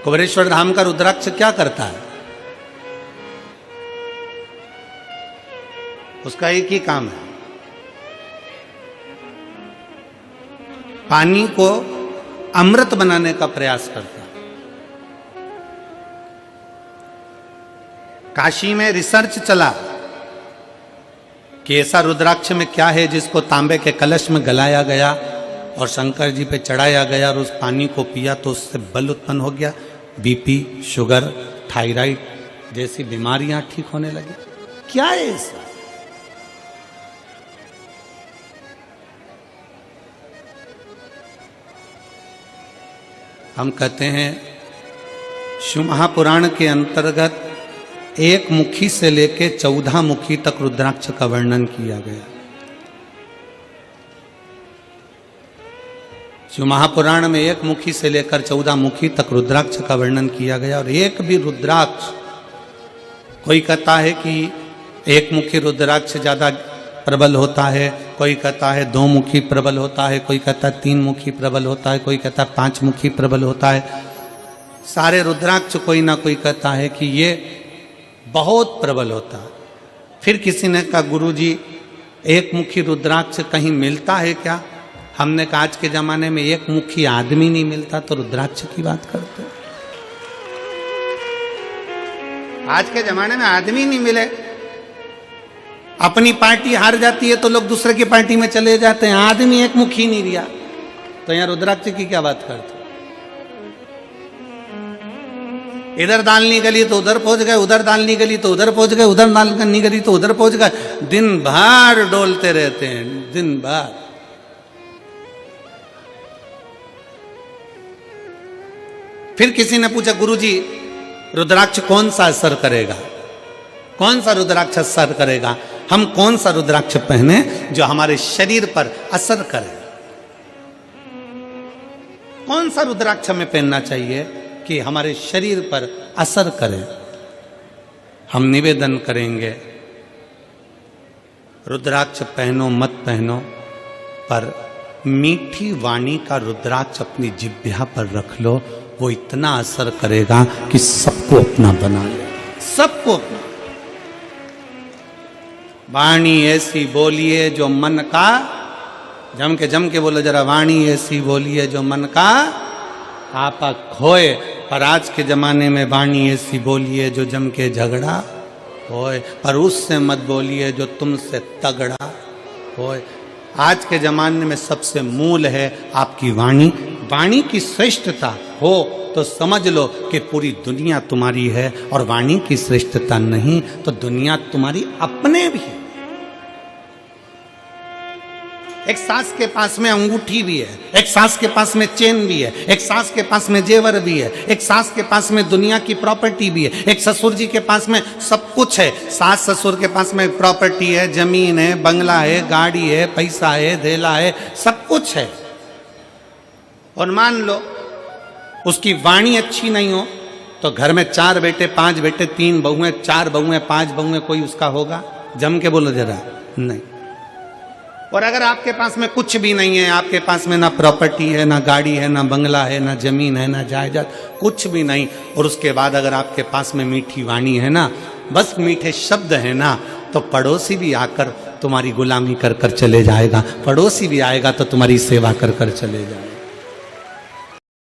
कुबेरेश्वर धाम का रुद्राक्ष क्या करता है? उसका एक ही काम है, पानी को अमृत बनाने का प्रयास करता है। काशी में रिसर्च चला कि ऐसा रुद्राक्ष में क्या है जिसको तांबे के कलश में गलाया गया और शंकर जी पे चढ़ाया गया और उस पानी को पिया तो उससे बल उत्पन्न हो गया, बीपी, शुगर, थायराइड जैसी बीमारियां ठीक होने लगी। क्या है ऐसा? हम कहते हैं शिव महापुराण के अंतर्गत एक मुखी से लेके 14 मुखी तक रुद्राक्ष का वर्णन किया गया। शिव महापुराण में एक मुखी से लेकर 14 मुखी तक रुद्राक्ष का वर्णन किया गया और एक भी रुद्राक्ष, कोई कहता है कि एक मुखी रुद्राक्ष ज्यादा प्रबल होता है, कोई कहता है 2 मुखी प्रबल होता है, कोई कहता है 3 मुखी प्रबल होता है, कोई कहता है 5 मुखी प्रबल होता है। सारे रुद्राक्ष कोई ना कोई कहता है कि ये बहुत प्रबल होता है। फिर किसी ने कहा गुरुजी एक मुखी रुद्राक्ष कहीं मिलता है क्या? हमने कहा आज के जमाने में एक मुखी आदमी नहीं मिलता तो रुद्राक्ष की बात करते। आज के जमाने में आदमी नहीं मिले, अपनी पार्टी हार जाती है तो लोग दूसरे की पार्टी में चले जाते हैं, आदमी एक मुखी नहीं दिया तो यहां रुद्राक्ष की क्या बात करते? इधर दाल नहीं गली तो उधर पहुंच गए, उधर दाल नहीं गली तो उधर पहुंच गए, उधर दाल नहीं गली तो उधर पहुंच गए, दिन भर डोलते रहते हैं, दिन भर। फिर किसी ने पूछा गुरुजी रुद्राक्ष कौन सा असर करेगा, कौन सा रुद्राक्ष असर करेगा, हम कौन सा रुद्राक्ष पहने जो हमारे शरीर पर असर करे? कौन सा रुद्राक्ष हमें पहनना चाहिए कि हमारे शरीर पर असर करे? हम निवेदन करेंगे रुद्राक्ष पहनो मत पहनो, पर मीठी वाणी का रुद्राक्ष अपनी जिह्वा पर रख लो, वो इतना असर करेगा कि सबको अपना बना ले, सबको अपना। वाणी ऐसी बोलिए जो मन का, जम के बोलो जरा, वाणी ऐसी बोलिए जो मन का आपा खोए। पर आज के जमाने में वाणी ऐसी बोलिए जो जम के झगड़ा होए, पर उससे मत बोलिए जो तुमसे तगड़ा होए। आज के जमाने में सबसे मूल है आपकी वाणी। वाणी की श्रेष्ठता हो तो समझ लो कि पूरी दुनिया तुम्हारी है, और वाणी की श्रेष्ठता नहीं तो दुनिया तुम्हारी अपने भी है। एक सास के पास में अंगूठी भी है, एक सास के पास में चेन भी है, एक सास के पास में जेवर भी है, एक सास के पास में दुनिया की प्रॉपर्टी भी है, एक ससुर जी के पास में सब कुछ है। सास ससुर के पास में प्रॉपर्टी है, जमीन है, बंगला है, गाड़ी है, पैसा है, धेला है, सब कुछ है। और मान लो उसकी वाणी अच्छी नहीं हो तो घर में 4 बेटे 5 बेटे 3 बहुएं 4 बहुएं 5 बहुएं कोई उसका होगा? जम के बोलो जरा, नहीं। और अगर आपके पास में कुछ भी नहीं है, आपके पास में ना प्रॉपर्टी है, ना गाड़ी है, ना बंगला है, ना जमीन है, ना जायदाद, कुछ भी नहीं, और उसके बाद अगर आपके पास में मीठी वाणी है ना, बस मीठे शब्द है ना, तो पड़ोसी भी आकर तुम्हारी गुलामी कर कर चले जाएगा, पड़ोसी भी आएगा तो तुम्हारी सेवा कर कर चले जाएगा।